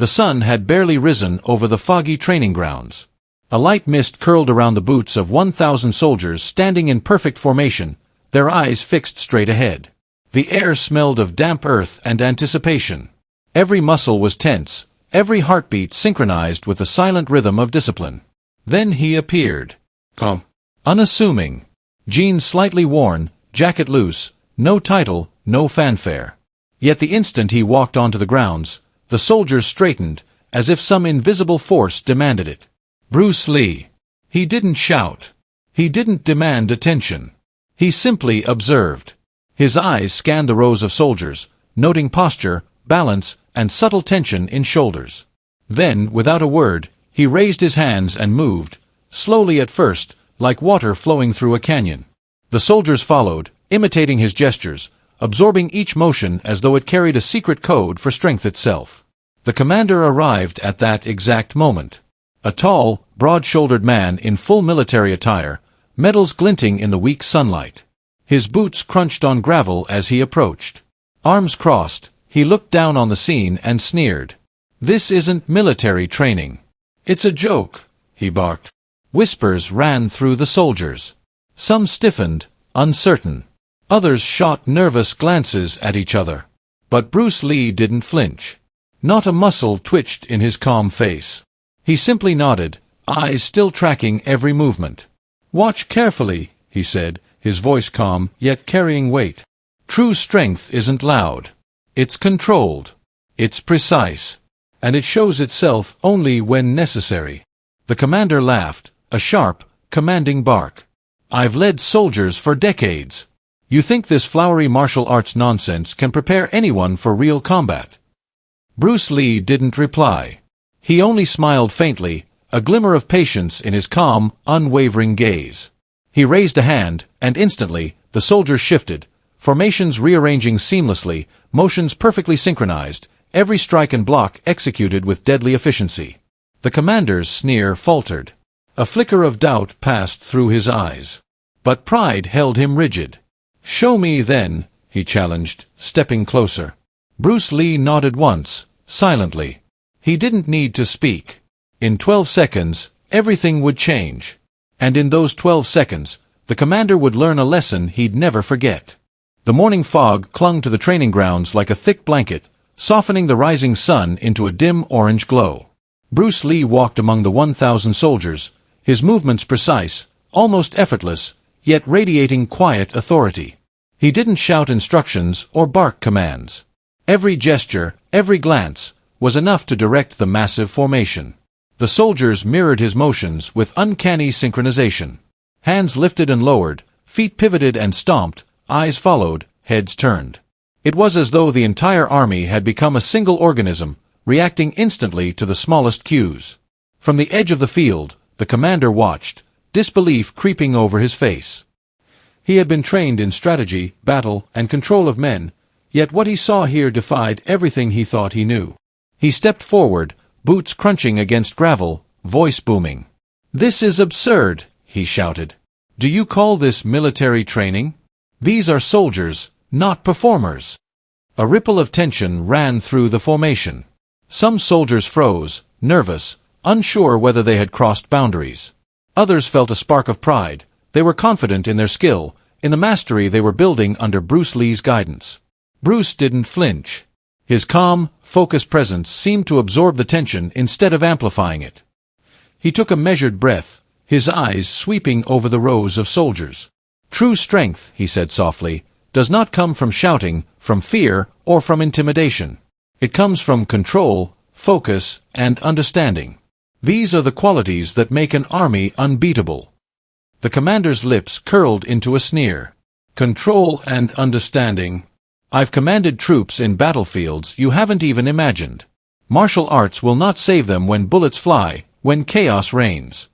The sun had barely risen over the foggy training grounds. A light mist curled around the boots of 1,000 soldiers standing in perfect formation, their eyes fixed straight ahead. The air smelled of damp earth and anticipation. Every muscle was tense, every heartbeat synchronized with the silent rhythm of discipline. Then he appeared. Calm. Unassuming. Jeans slightly worn, jacket loose, no title, no fanfare. Yet the instant he walked onto the grounds, the soldiers straightened, as if some invisible force demanded it. Bruce Lee. He didn't shout. He didn't demand attention. He simply observed. His eyes scanned the rows of soldiers, noting posture, balance, and subtle tension in shoulders. Then, without a word, he raised his hands and moved, slowly at first, like water flowing through a canyon. The soldiers followed, imitating his gestures, absorbing each motion as though it carried a secret code for strength itself. The commander arrived at that exact moment. A tall, broad-shouldered man in full military attire, medals glinting in the weak sunlight. His boots crunched on gravel as he approached. Arms crossed, he looked down on the scene and sneered. "This isn't military training. It's a joke," he barked. Whispers ran through the soldiers. Some stiffened, uncertain. Others shot nervous glances at each other. But Bruce Lee didn't flinch. Not a muscle twitched in his calm face. He simply nodded, eyes still tracking every movement. "Watch carefully," he said, his voice calm, yet carrying weight. "True strength isn't loud. It's controlled. It's precise. And it shows itself only when necessary." The commander laughed, a sharp, commanding bark. "I've led soldiers for decades. You think this flowery martial arts nonsense can prepare anyone for real combat?" Bruce Lee didn't reply. He only smiled faintly, a glimmer of patience in his calm, unwavering gaze. He raised a hand, and instantly, the soldiers shifted, formations rearranging seamlessly, motions perfectly synchronized, every strike and block executed with deadly efficiency. The commander's sneer faltered. A flicker of doubt passed through his eyes. But pride held him rigid. "Show me then," he challenged, stepping closer. Bruce Lee nodded once, silently. He didn't need to speak. In 12 seconds, everything would change. And in those 12 seconds, the commander would learn a lesson he'd never forget. The morning fog clung to the training grounds like a thick blanket, softening the rising sun into a dim orange glow. Bruce Lee walked among the 1,000 soldiers, his movements precise, almost effortless, yet radiating quiet authority. He didn't shout instructions or bark commands. Every gesture, every glance, was enough to direct the massive formation. The soldiers mirrored his motions with uncanny synchronization. Hands lifted and lowered, feet pivoted and stomped, eyes followed, heads turned. It was as though the entire army had become a single organism, reacting instantly to the smallest cues. From the edge of the field, the commander watched, disbelief creeping over his face. He had been trained in strategy, battle, and control of men, yet what he saw here defied everything he thought he knew. He stepped forward, boots crunching against gravel, voice booming. "This is absurd," he shouted. "Do you call this military training? These are soldiers, not performers." A ripple of tension ran through the formation. Some soldiers froze, nervous, unsure whether they had crossed boundaries. Others felt a spark of pride. They were confident in their skill, in the mastery they were building under Bruce Lee's guidance. Bruce didn't flinch. His calm, focused presence seemed to absorb the tension instead of amplifying it. He took a measured breath, his eyes sweeping over the rows of soldiers. "True strength," he said softly, "does not come from shouting, from fear, or from intimidation. It comes from control, focus, and understanding. These are the qualities that make an army unbeatable." The commander's lips curled into a sneer. "Control and understanding. I've commanded troops in battlefields you haven't even imagined. Martial arts will not save them when bullets fly, when chaos reigns."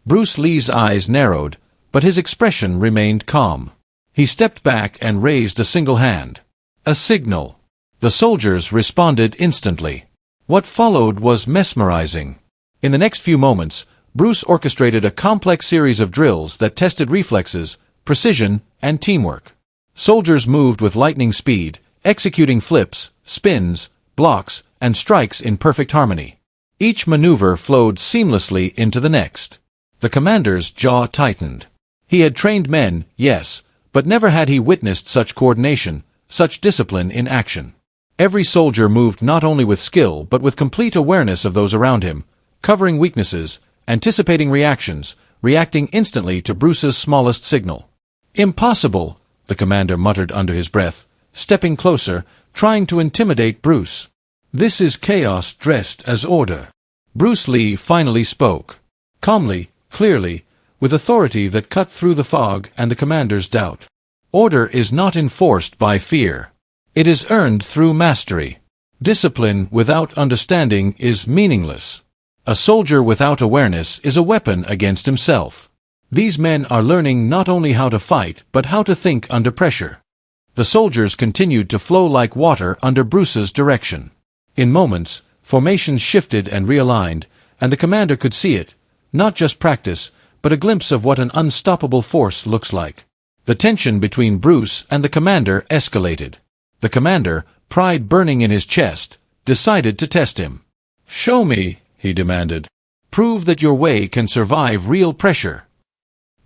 Bruce Lee's eyes narrowed, but his expression remained calm. He stepped back and raised a single hand. A signal. The soldiers responded instantly. What followed was mesmerizing. In the next few moments, Bruce orchestrated a complex series of drills that tested reflexes, precision, and teamwork. Soldiers moved with lightning speed, executing flips, spins, blocks, and strikes in perfect harmony. Each maneuver flowed seamlessly into the next. The commander's jaw tightened. He had trained men, yes, but never had he witnessed such coordination, such discipline in action. Every soldier moved not only with skill but with complete awareness of those around him, covering weaknesses, anticipating reactions, reacting instantly to Bruce's smallest signal. "Impossible," the commander muttered under his breath, stepping closer, trying to intimidate Bruce. "This is chaos dressed as order." Bruce Lee finally spoke. Calmly, clearly, with authority that cut through the fog and the commander's doubt. "Order is not enforced by fear. It is earned through mastery. Discipline without understanding is meaningless. A soldier without awareness is a weapon against himself. These men are learning not only how to fight, but how to think under pressure." The soldiers continued to flow like water under Bruce's direction. In moments, formations shifted and realigned, and the commander could see it, not just practice, but a glimpse of what an unstoppable force looks like. The tension between Bruce and the commander escalated. The commander, pride burning in his chest, decided to test him. "Show me," he demanded. "Prove that your way can survive real pressure."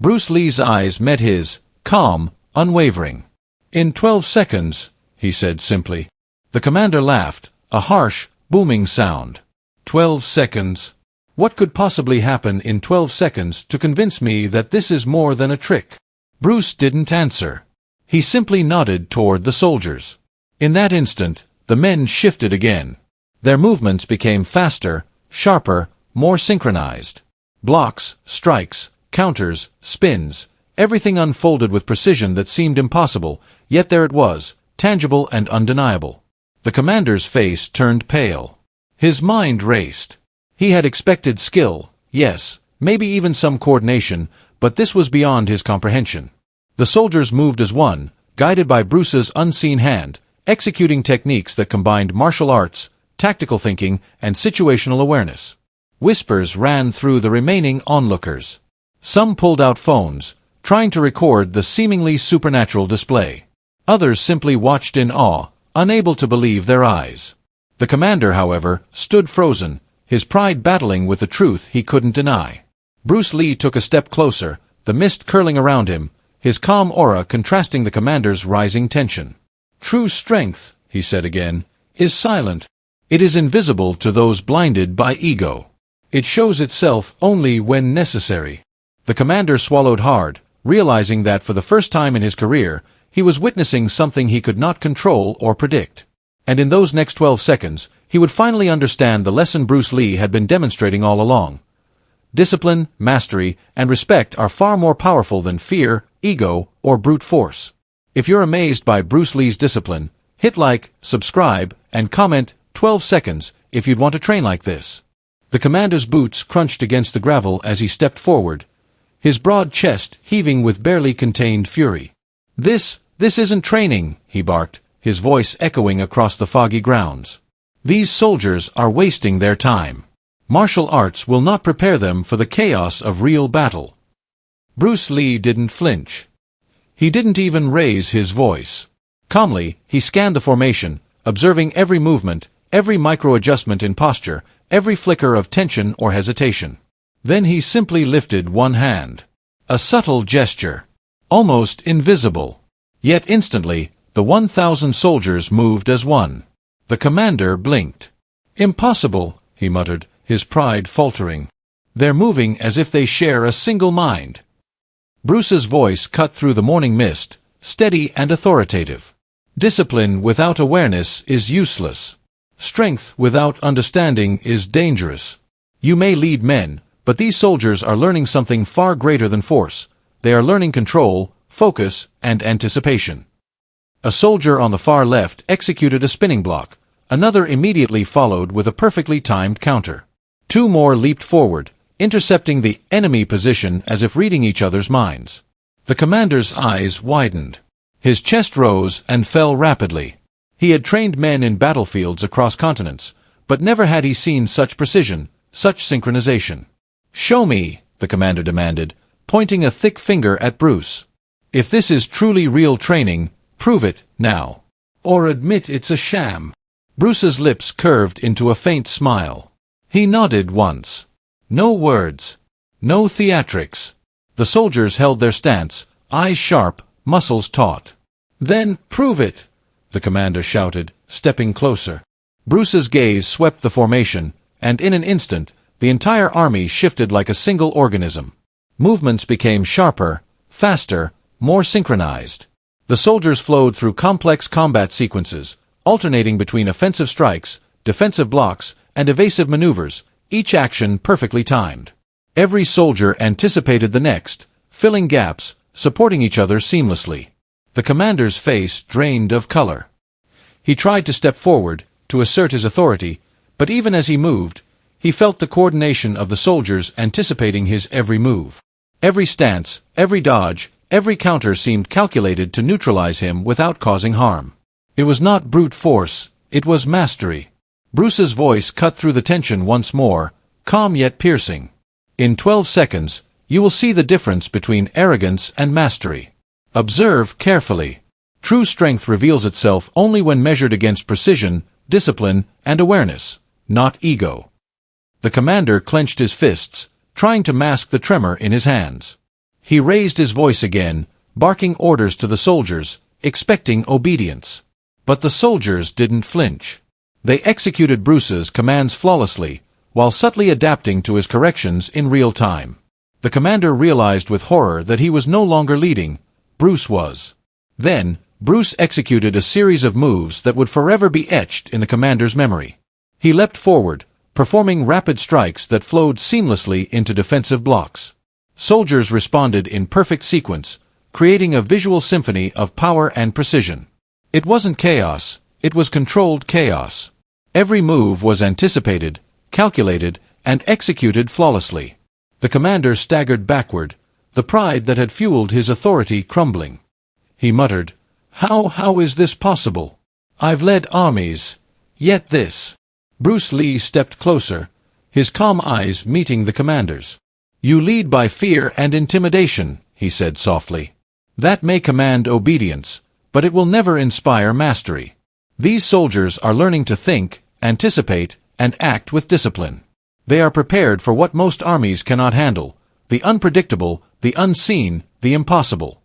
Bruce Lee's eyes met his, calm, unwavering. "In 12 seconds, he said simply. The commander laughed, a harsh, booming sound. 12 seconds? What could possibly happen in 12 seconds to convince me that this is more than a trick?" Bruce didn't answer. He simply nodded toward the soldiers. In that instant, the men shifted again. Their movements became faster, sharper, more synchronized. Blocks, strikes, counters, spins, everything unfolded with precision that seemed impossible, yet there it was, tangible and undeniable. The commander's face turned pale. His mind raced. He had expected skill, yes, maybe even some coordination, but this was beyond his comprehension. The soldiers moved as one, guided by Bruce's unseen hand, executing techniques that combined martial arts, tactical thinking, and situational awareness. Whispers ran through the remaining onlookers. Some pulled out phones, trying to record the seemingly supernatural display. Others simply watched in awe, unable to believe their eyes. The commander, however, stood frozen, his pride battling with the truth he couldn't deny. Bruce Lee took a step closer, the mist curling around him, his calm aura contrasting the commander's rising tension. "True strength," he said again, "is silent. It is invisible to those blinded by ego. It shows itself only when necessary." The commander swallowed hard, realizing that for the first time in his career, he was witnessing something he could not control or predict. And in those next 12 seconds, he would finally understand the lesson Bruce Lee had been demonstrating all along. Discipline, mastery, and respect are far more powerful than fear, ego, or brute force. If you're amazed by Bruce Lee's discipline, hit like, subscribe, and comment 12 seconds if you'd want to train like this. The commander's boots crunched against the gravel as he stepped forward, his broad chest heaving with barely contained fury. This isn't training," he barked, his voice echoing across the foggy grounds. "These soldiers are wasting their time. Martial arts will not prepare them for the chaos of real battle." Bruce Lee didn't flinch. He didn't even raise his voice. Calmly, he scanned the formation, observing every movement, every micro-adjustment in posture, every flicker of tension or hesitation. Then he simply lifted one hand. A subtle gesture. Almost invisible. Yet instantly, the 1,000 soldiers moved as one. The commander blinked. "Impossible," he muttered, his pride faltering. "They're moving as if they share a single mind." Bruce's voice cut through the morning mist, steady and authoritative. "Discipline without awareness is useless. Strength without understanding is dangerous. You may lead men, but these soldiers are learning something far greater than force. They are learning control, focus, and anticipation." A soldier on the far left executed a spinning block. Another immediately followed with a perfectly timed counter. Two more leaped forward, intercepting the enemy position as if reading each other's minds. The commander's eyes widened. His chest rose and fell rapidly. He had trained men in battlefields across continents, but never had he seen such precision, such synchronization. "Show me," the commander demanded, pointing a thick finger at Bruce. "If this is truly real training, prove it, now. Or admit it's a sham." Bruce's lips curved into a faint smile. He nodded once. No words. No theatrics. The soldiers held their stance, eyes sharp, muscles taut. "Then, prove it!" the commander shouted, stepping closer. Bruce's gaze swept the formation, and in an instant, the entire army shifted like a single organism. Movements became sharper, faster, more synchronized. The soldiers flowed through complex combat sequences, alternating between offensive strikes, defensive blocks, and evasive maneuvers, each action perfectly timed. Every soldier anticipated the next, filling gaps, supporting each other seamlessly. The commander's face drained of color. He tried to step forward, to assert his authority, but even as he moved, he felt the coordination of the soldiers anticipating his every move. Every stance, every dodge, every counter seemed calculated to neutralize him without causing harm. It was not brute force, it was mastery. Bruce's voice cut through the tension once more, calm yet piercing. "In 12 seconds, you will see the difference between arrogance and mastery. Observe carefully. True strength reveals itself only when measured against precision, discipline, and awareness, not ego." The commander clenched his fists, trying to mask the tremor in his hands. He raised his voice again, barking orders to the soldiers, expecting obedience. But the soldiers didn't flinch. They executed Bruce's commands flawlessly, while subtly adapting to his corrections in real time. The commander realized with horror that he was no longer leading, Bruce was. Then, Bruce executed a series of moves that would forever be etched in the commander's memory. He leapt forward, performing rapid strikes that flowed seamlessly into defensive blocks. Soldiers responded in perfect sequence, creating a visual symphony of power and precision. It wasn't chaos, it was controlled chaos. Every move was anticipated, calculated, and executed flawlessly. The commander staggered backward, the pride that had fueled his authority crumbling. He muttered, How is this possible? I've led armies. Yet this." Bruce Lee stepped closer, his calm eyes meeting the commander's. "You lead by fear and intimidation," he said softly. "That may command obedience, but it will never inspire mastery. These soldiers are learning to think, anticipate, and act with discipline. They are prepared for what most armies cannot handle, the unpredictable, the unseen, the impossible."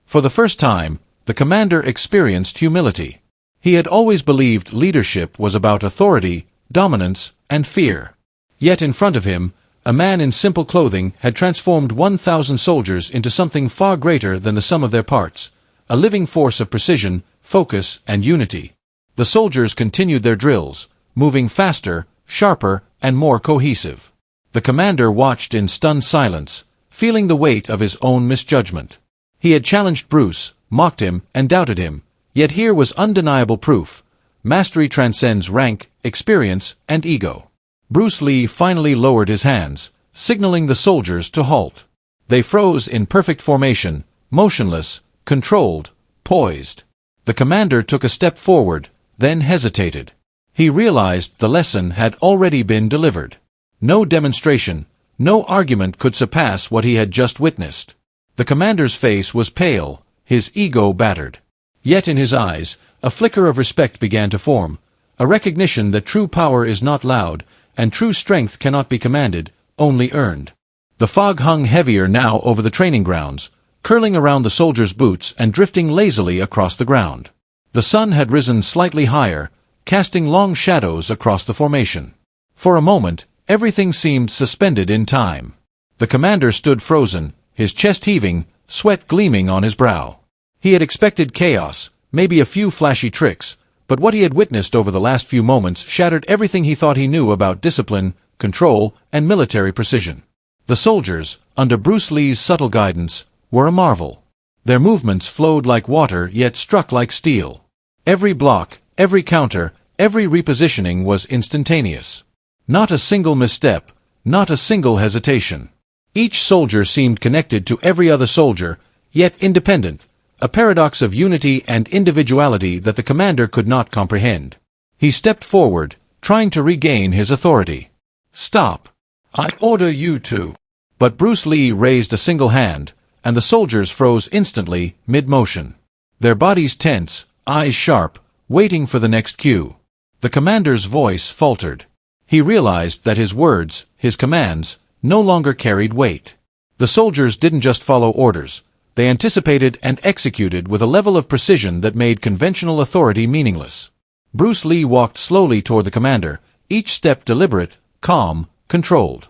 For the first time, the commander experienced humility. He had always believed leadership was about authority, dominance, and fear. Yet in front of him, a man in simple clothing had transformed 1,000 soldiers into something far greater than the sum of their parts, a living force of precision, focus, and unity. The soldiers continued their drills, moving faster, sharper, and more cohesive. The commander watched in stunned silence, feeling the weight of his own misjudgment. He had challenged Bruce, mocked him, and doubted him, yet here was undeniable proof. Mastery transcends rank, experience, and ego. Bruce Lee finally lowered his hands, signaling the soldiers to halt. They froze in perfect formation, motionless, controlled, poised. The commander took a step forward, then hesitated. He realized the lesson had already been delivered. No demonstration, no argument could surpass what he had just witnessed. The commander's face was pale, his ego battered. Yet in his eyes, a flicker of respect began to form, a recognition that true power is not loud, and true strength cannot be commanded, only earned. The fog hung heavier now over the training grounds, curling around the soldiers' boots and drifting lazily across the ground. The sun had risen slightly higher, casting long shadows across the formation. For a moment, everything seemed suspended in time. The commander stood frozen, his chest heaving, sweat gleaming on his brow. He had expected chaos, maybe a few flashy tricks, but what he had witnessed over the last few moments shattered everything he thought he knew about discipline, control, and military precision. The soldiers, under Bruce Lee's subtle guidance, were a marvel. Their movements flowed like water yet struck like steel. Every block, every counter, every repositioning was instantaneous. Not a single misstep, not a single hesitation. Each soldier seemed connected to every other soldier, yet independent, a paradox of unity and individuality that the commander could not comprehend. He stepped forward, trying to regain his authority. "Stop! I order you to." But Bruce Lee raised a single hand, and the soldiers froze instantly, mid-motion. Their bodies tense, eyes sharp, waiting for the next cue. The commander's voice faltered. He realized that his words, his commands, no longer carried weight. The soldiers didn't just follow orders. They anticipated and executed with a level of precision that made conventional authority meaningless. Bruce Lee walked slowly toward the commander, each step deliberate, calm, controlled.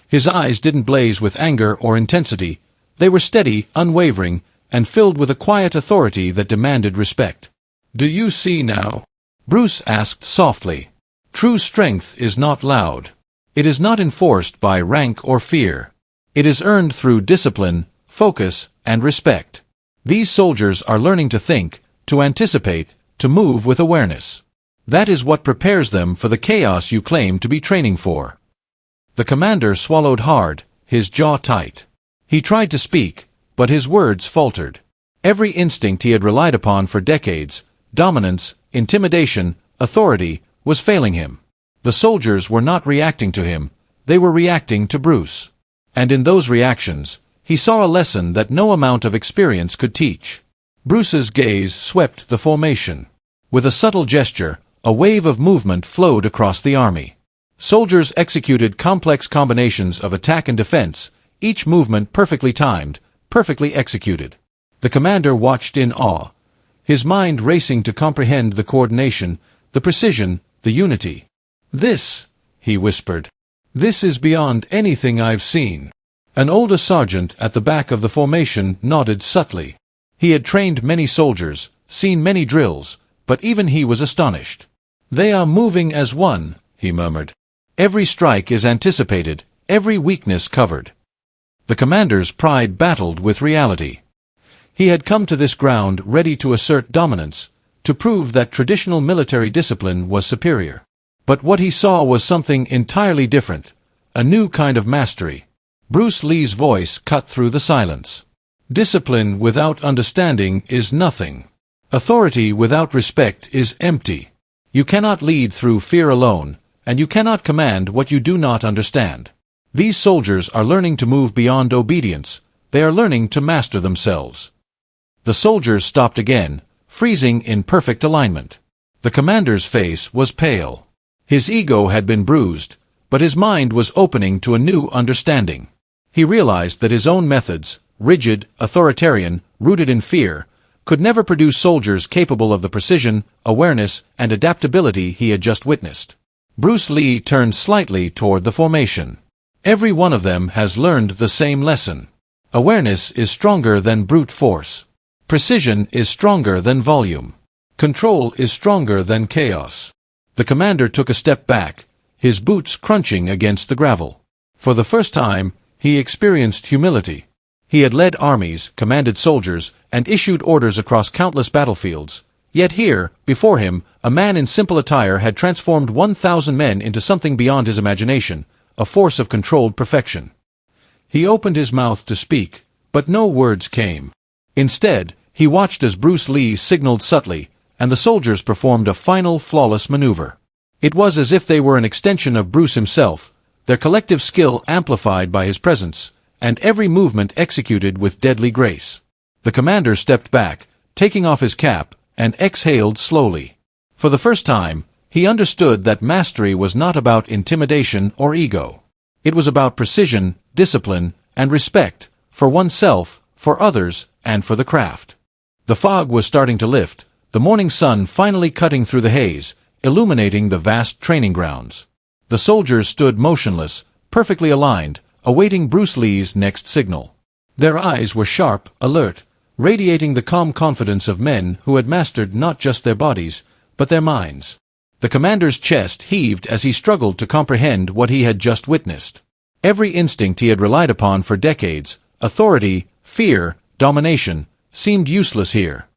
His eyes didn't blaze with anger or intensity. They were steady, unwavering, and filled with a quiet authority that demanded respect. "Do you see now?" Bruce asked softly. "True strength is not loud. It is not enforced by rank or fear. It is earned through discipline, focus, and respect. These soldiers are learning to think, to anticipate, to move with awareness. That is what prepares them for the chaos you claim to be training for." The commander swallowed hard, his jaw tight. He tried to speak, but his words faltered. Every instinct he had relied upon for decades, dominance, intimidation, authority, was failing him. The soldiers were not reacting to him, they were reacting to Bruce. And in those reactions, he saw a lesson that no amount of experience could teach. Bruce's gaze swept the formation. With a subtle gesture, a wave of movement flowed across the army. Soldiers executed complex combinations of attack and defense, each movement perfectly timed, perfectly executed. The commander watched in awe, his mind racing to comprehend the coordination, the precision, the unity. "This," he whispered, "this is beyond anything I've seen." An older sergeant at the back of the formation nodded subtly. He had trained many soldiers, seen many drills, but even he was astonished. "They are moving as one," he murmured. "Every strike is anticipated, every weakness covered." The commander's pride battled with reality. He had come to this ground ready to assert dominance, to prove that traditional military discipline was superior. But what he saw was something entirely different, a new kind of mastery. Bruce Lee's voice cut through the silence. "Discipline without understanding is nothing. Authority without respect is empty. You cannot lead through fear alone, and you cannot command what you do not understand. These soldiers are learning to move beyond obedience. They are learning to master themselves." The soldiers stopped again, freezing in perfect alignment. The commander's face was pale. His ego had been bruised, but his mind was opening to a new understanding. He realized that his own methods, rigid, authoritarian, rooted in fear, could never produce soldiers capable of the precision, awareness, and adaptability he had just witnessed. Bruce Lee turned slightly toward the formation. Every one of them has learned the same lesson. Awareness is stronger than brute force. Precision is stronger than volume. Control is stronger than chaos. The commander took a step back, his boots crunching against the gravel. For the first time, he experienced humility. He had led armies, commanded soldiers, and issued orders across countless battlefields. Yet here, before him, a man in simple attire had transformed 1,000 men into something beyond his imagination, a force of controlled perfection. He opened his mouth to speak, but no words came. Instead, he watched as Bruce Lee signaled subtly, and the soldiers performed a final flawless maneuver. It was as if they were an extension of Bruce himself, their collective skill amplified by his presence, and every movement executed with deadly grace. The commander stepped back, taking off his cap, and exhaled slowly. For the first time, he understood that mastery was not about intimidation or ego. It was about precision, discipline, and respect, for oneself, for others, and for the craft. The fog was starting to lift, the morning sun finally cutting through the haze, illuminating the vast training grounds. The soldiers stood motionless, perfectly aligned, awaiting Bruce Lee's next signal. Their eyes were sharp, alert, radiating the calm confidence of men who had mastered not just their bodies, but their minds. The commander's chest heaved as he struggled to comprehend what he had just witnessed. Every instinct he had relied upon for decades, authority, fear, domination, seemed useless here.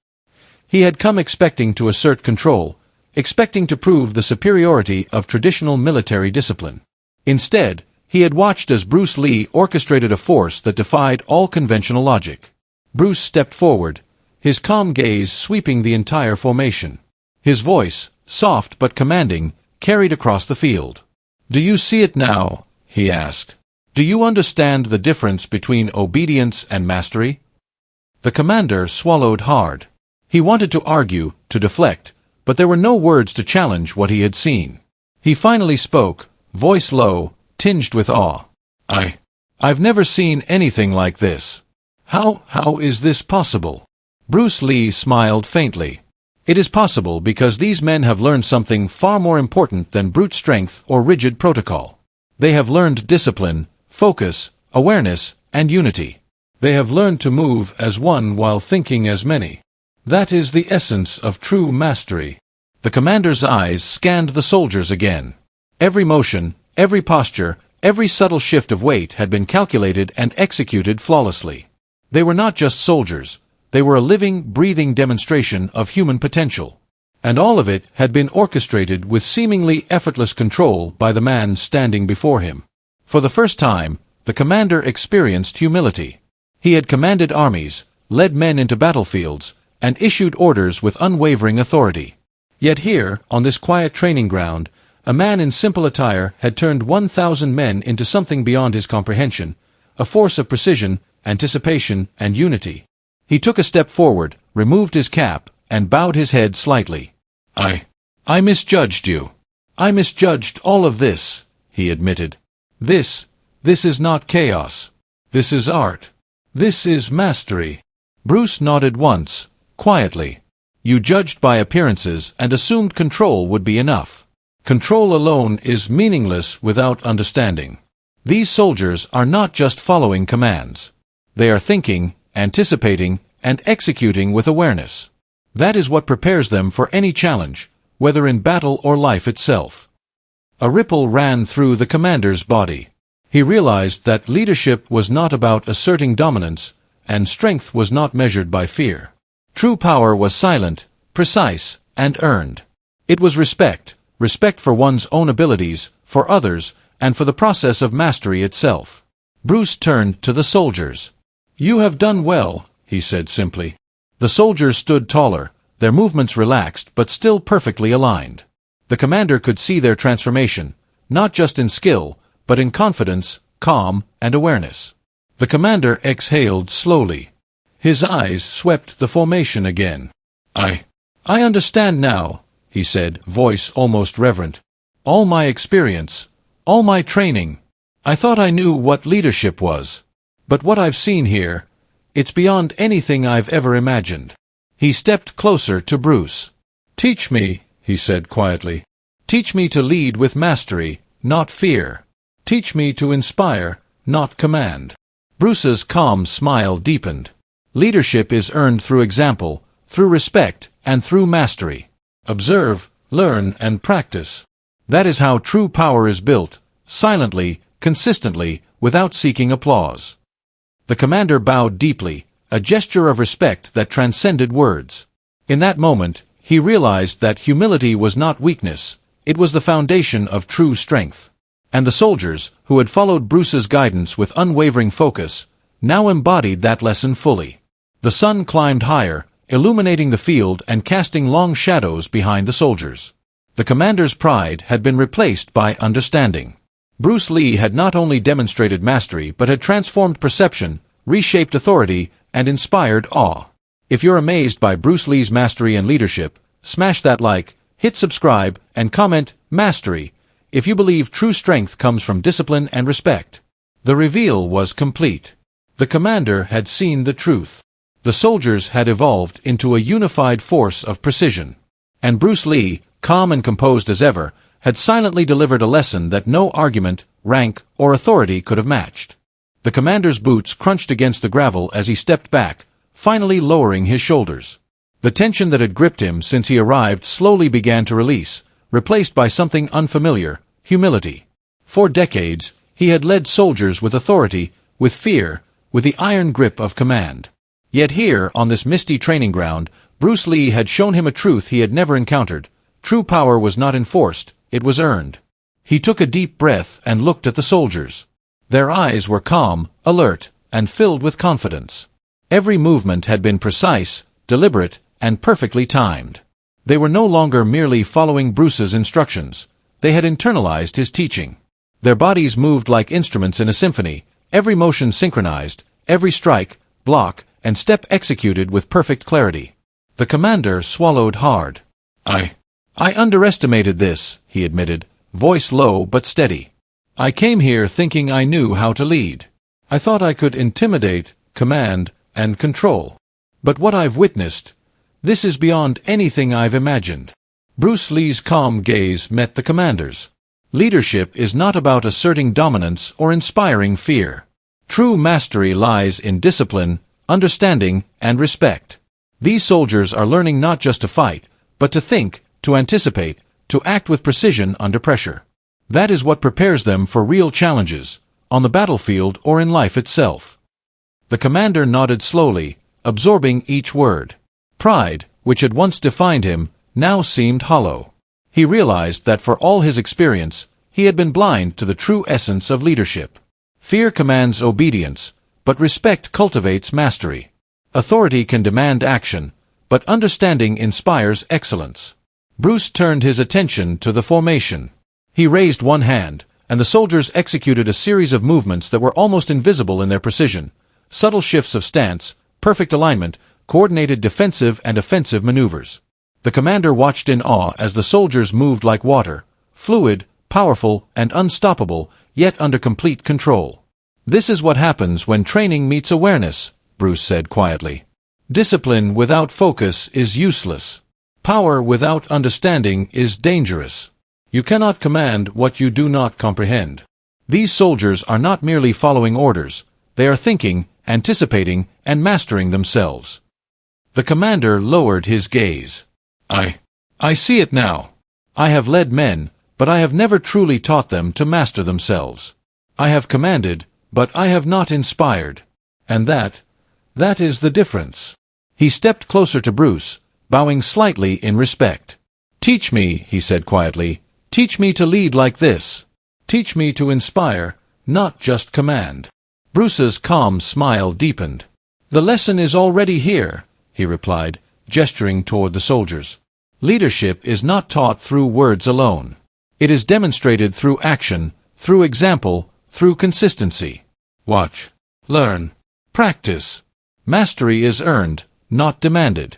He had come expecting to assert control, expecting to prove the superiority of traditional military discipline. Instead, he had watched as Bruce Lee orchestrated a force that defied all conventional logic. Bruce stepped forward, his calm gaze sweeping the entire formation. His voice, soft but commanding, carried across the field. "Do you see it now?" he asked. "Do you understand the difference between obedience and mastery?" The commander swallowed hard. He wanted to argue, to deflect, But there were no words to challenge what he had seen. He finally spoke, voice low, tinged with awe. I've never seen anything like this. How is this possible? Bruce Lee smiled faintly. It is possible because these men have learned something far more important than brute strength or rigid protocol. They have learned discipline, focus, awareness, and unity. They have learned to move as one while thinking as many. That is the essence of true mastery. The commander's eyes scanned the soldiers again. Every motion, every posture, every subtle shift of weight had been calculated and executed flawlessly. They were not just soldiers. They were a living, breathing demonstration of human potential. And all of it had been orchestrated with seemingly effortless control by the man standing before him. For the first time, the commander experienced humility. He had commanded armies, led men into battlefields, and issued orders with unwavering authority. Yet here, on this quiet training ground, a man in simple attire had turned 1,000 men into something beyond his comprehension, a force of precision, anticipation, and unity. He took a step forward, removed his cap, and bowed his head slightly. I misjudged you. I misjudged all of this, he admitted. This is not chaos. This is art. This is mastery. Bruce nodded once, quietly. You judged by appearances and assumed control would be enough. Control alone is meaningless without understanding. These soldiers are not just following commands. They are thinking, anticipating, and executing with awareness. That is what prepares them for any challenge, whether in battle or life itself. A ripple ran through the commander's body. He realized that leadership was not about asserting dominance, and strength was not measured by fear. True power was silent, precise, and earned. It was respect for one's own abilities, for others, and for the process of mastery itself. Bruce turned to the soldiers. You have done well, he said simply. The soldiers stood taller, their movements relaxed but still perfectly aligned. The commander could see their transformation, not just in skill, but in confidence, calm, and awareness. The commander exhaled slowly. His eyes swept the formation again. I understand now, he said, voice almost reverent. All my experience, all my training. I thought I knew what leadership was. But what I've seen here, it's beyond anything I've ever imagined. He stepped closer to Bruce. Teach me, he said quietly. Teach me to lead with mastery, not fear. Teach me to inspire, not command. Bruce's calm smile deepened. Leadership is earned through example, through respect, and through mastery. Observe, learn, and practice. That is how true power is built, silently, consistently, without seeking applause. The commander bowed deeply, a gesture of respect that transcended words. In that moment, he realized that humility was not weakness, it was the foundation of true strength. And the soldiers, who had followed Bruce's guidance with unwavering focus, now embodied that lesson fully. The sun climbed higher, illuminating the field and casting long shadows behind the soldiers. The commander's pride had been replaced by understanding. Bruce Lee had not only demonstrated mastery but had transformed perception, reshaped authority, and inspired awe. If you're amazed by Bruce Lee's mastery and leadership, smash that like, hit subscribe, and comment, mastery, if you believe true strength comes from discipline and respect. The reveal was complete. The commander had seen the truth. The soldiers had evolved into a unified force of precision. And Bruce Lee, calm and composed as ever, had silently delivered a lesson that no argument, rank, or authority could have matched. The commander's boots crunched against the gravel as he stepped back, finally lowering his shoulders. The tension that had gripped him since he arrived slowly began to release, replaced by something unfamiliar, humility. For decades, he had led soldiers with authority, with fear, with the iron grip of command. Yet here, on this misty training ground, Bruce Lee had shown him a truth he had never encountered. True power was not enforced, it was earned. He took a deep breath and looked at the soldiers. Their eyes were calm, alert, and filled with confidence. Every movement had been precise, deliberate, and perfectly timed. They were no longer merely following Bruce's instructions. They had internalized his teaching. Their bodies moved like instruments in a symphony, every motion synchronized, every strike, block, and step executed with perfect clarity. The commander swallowed hard. I underestimated this, he admitted, voice low but steady. I came here thinking I knew how to lead. I thought I could intimidate, command, and control. But what I've witnessed, this is beyond anything I've imagined. Bruce Lee's calm gaze met the commander's. Leadership is not about asserting dominance or inspiring fear. True mastery lies in discipline, understanding, and respect. These soldiers are learning not just to fight, but to think, to anticipate, to act with precision under pressure. That is what prepares them for real challenges, on the battlefield or in life itself. The commander nodded slowly, absorbing each word. Pride, which had once defined him, now seemed hollow. He realized that for all his experience, he had been blind to the true essence of leadership. Fear commands obedience, but respect cultivates mastery. Authority can demand action, but understanding inspires excellence. Bruce turned his attention to the formation. He raised one hand, and the soldiers executed a series of movements that were almost invisible in their precision. Subtle shifts of stance, perfect alignment, coordinated defensive and offensive maneuvers. The commander watched in awe as the soldiers moved like water, fluid, powerful, and unstoppable, yet under complete control. This is what happens when training meets awareness, Bruce said quietly. Discipline without focus is useless. Power without understanding is dangerous. You cannot command what you do not comprehend. These soldiers are not merely following orders, they are thinking, anticipating, and mastering themselves. The commander lowered his gaze. I see it now. I have led men, but I have never truly taught them to master themselves. I have commanded, but I have not inspired. And that is the difference. He stepped closer to Bruce, bowing slightly in respect. Teach me, he said quietly, teach me to lead like this. Teach me to inspire, not just command. Bruce's calm smile deepened. The lesson is already here, he replied, gesturing toward the soldiers. Leadership is not taught through words alone. It is demonstrated through action, through example, through consistency. Watch. Learn. Practice. Mastery is earned, not demanded.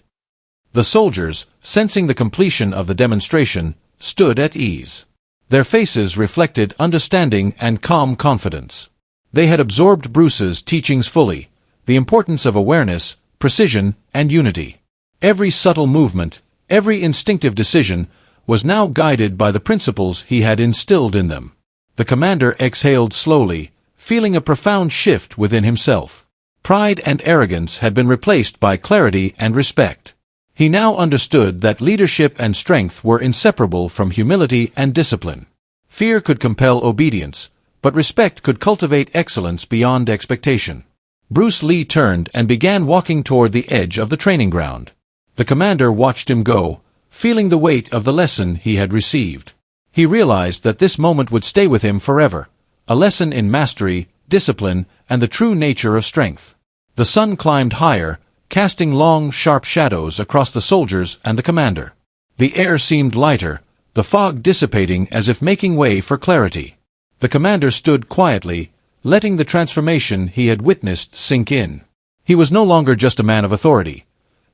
The soldiers, sensing the completion of the demonstration, stood at ease. Their faces reflected understanding and calm confidence. They had absorbed Bruce's teachings fully, the importance of awareness, precision, and unity. Every subtle movement, every instinctive decision, was now guided by the principles he had instilled in them. The commander exhaled slowly, feeling a profound shift within himself. Pride and arrogance had been replaced by clarity and respect. He now understood that leadership and strength were inseparable from humility and discipline. Fear could compel obedience, but respect could cultivate excellence beyond expectation. Bruce Lee turned and began walking toward the edge of the training ground. The commander watched him go, feeling the weight of the lesson he had received. He realized that this moment would stay with him forever, a lesson in mastery, discipline, and the true nature of strength. The sun climbed higher, casting long, sharp shadows across the soldiers and the commander. The air seemed lighter, the fog dissipating as if making way for clarity. The commander stood quietly, letting the transformation he had witnessed sink in. He was no longer just a man of authority.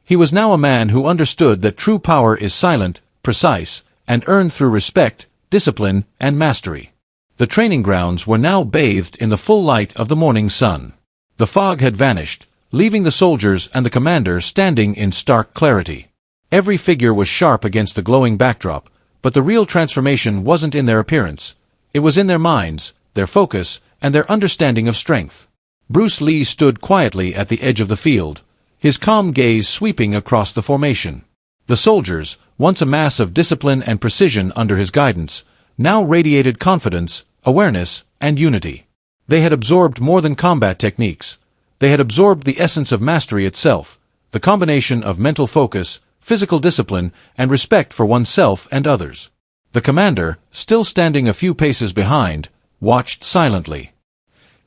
He was now a man who understood that true power is silent, precise, and earned through respect, discipline, and mastery. The training grounds were now bathed in the full light of the morning sun. The fog had vanished, leaving the soldiers and the commander standing in stark clarity. Every figure was sharp against the glowing backdrop, but the real transformation wasn't in their appearance. It was in their minds, their focus, and their understanding of strength. Bruce Lee stood quietly at the edge of the field, his calm gaze sweeping across the formation. The soldiers, once a mass of discipline and precision under his guidance, now radiated confidence, awareness, and unity. They had absorbed more than combat techniques. They had absorbed the essence of mastery itself, the combination of mental focus, physical discipline, and respect for oneself and others. The commander, still standing a few paces behind, watched silently.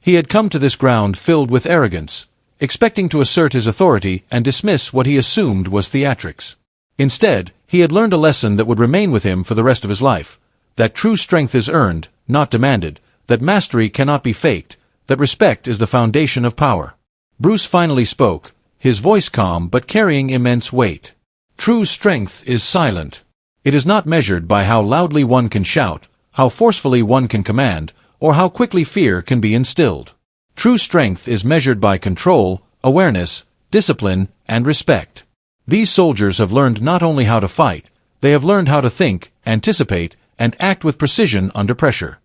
He had come to this ground filled with arrogance, expecting to assert his authority and dismiss what he assumed was theatrics. Instead, he had learned a lesson that would remain with him for the rest of his life, that true strength is earned, not demanded, that mastery cannot be faked, that respect is the foundation of power. Bruce finally spoke, his voice calm but carrying immense weight. True strength is silent. It is not measured by how loudly one can shout, how forcefully one can command, or how quickly fear can be instilled. True strength is measured by control, awareness, discipline, and respect. These soldiers have learned not only how to fight, they have learned how to think, anticipate, and act with precision under pressure.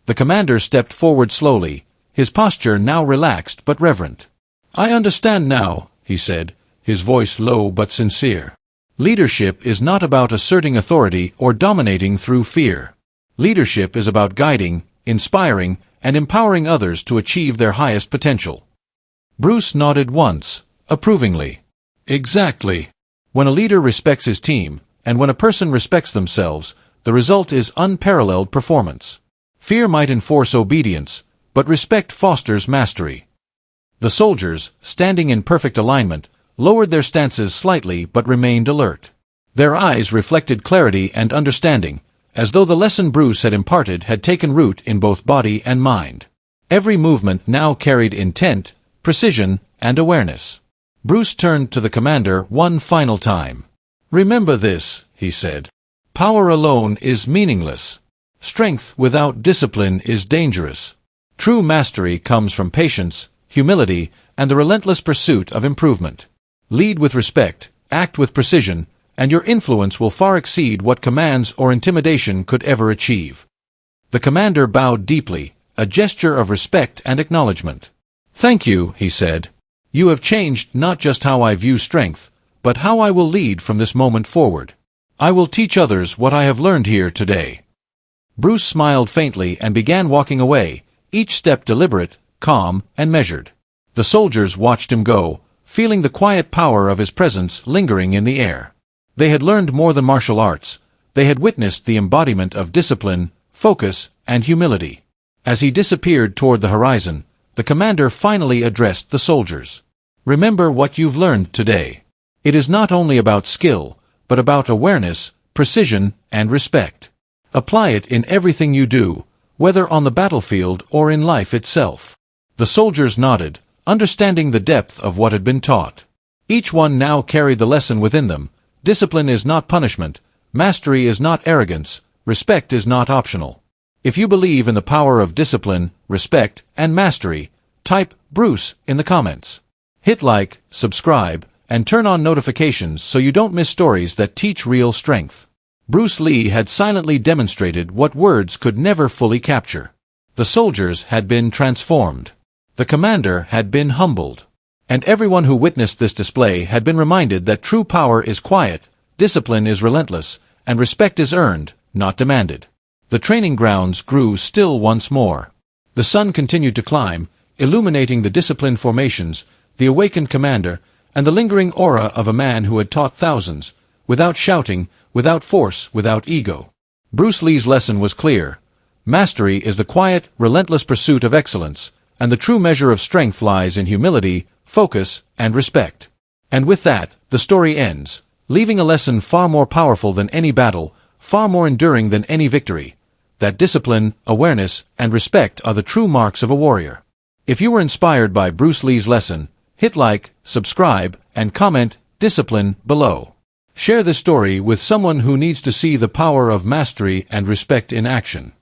The commander stepped forward slowly, his posture now relaxed but reverent. "I understand now," he said, his voice low but sincere. "Leadership is not about asserting authority or dominating through fear. Leadership is about guiding, inspiring, and empowering others to achieve their highest potential." Bruce nodded once, approvingly. "Exactly. When a leader respects his team, and when a person respects themselves, the result is unparalleled performance. Fear might enforce obedience, but respect fosters mastery." The soldiers, standing in perfect alignment, lowered their stances slightly but remained alert. Their eyes reflected clarity and understanding, as though the lesson Bruce had imparted had taken root in both body and mind. Every movement now carried intent, precision, and awareness. Bruce turned to the commander one final time. "Remember this," he said. "Power alone is meaningless. Strength without discipline is dangerous. True mastery comes from patience, humility, and the relentless pursuit of improvement. Lead with respect, act with precision, and your influence will far exceed what commands or intimidation could ever achieve." The commander bowed deeply, a gesture of respect and acknowledgement. "Thank you," he said. "You have changed not just how I view strength, but how I will lead from this moment forward. I will teach others what I have learned here today." Bruce smiled faintly and began walking away, each step deliberate, calm, and measured. The soldiers watched him go, feeling the quiet power of his presence lingering in the air. They had learned more than martial arts. They had witnessed the embodiment of discipline, focus, and humility. As he disappeared toward the horizon, the commander finally addressed the soldiers. "Remember what you've learned today. It is not only about skill, but about awareness, precision, and respect. Apply it in everything you do, whether on the battlefield or in life itself." The soldiers nodded, understanding the depth of what had been taught. Each one now carried the lesson within them. Discipline is not punishment, mastery is not arrogance, respect is not optional. If you believe in the power of discipline, respect, and mastery, type Bruce in the comments. Hit like, subscribe, and turn on notifications so you don't miss stories that teach real strength. Bruce Lee had silently demonstrated what words could never fully capture. The soldiers had been transformed. The commander had been humbled. And everyone who witnessed this display had been reminded that true power is quiet, discipline is relentless, and respect is earned, not demanded. The training grounds grew still once more. The sun continued to climb, illuminating the disciplined formations, the awakened commander, and the lingering aura of a man who had taught thousands, without shouting, without force, without ego. Bruce Lee's lesson was clear. Mastery is the quiet, relentless pursuit of excellence, and the true measure of strength lies in humility, focus, and respect. And with that, the story ends, leaving a lesson far more powerful than any battle, far more enduring than any victory, that discipline, awareness, and respect are the true marks of a warrior. If you were inspired by Bruce Lee's lesson, hit like, subscribe, and comment discipline below. Share this story with someone who needs to see the power of mastery and respect in action.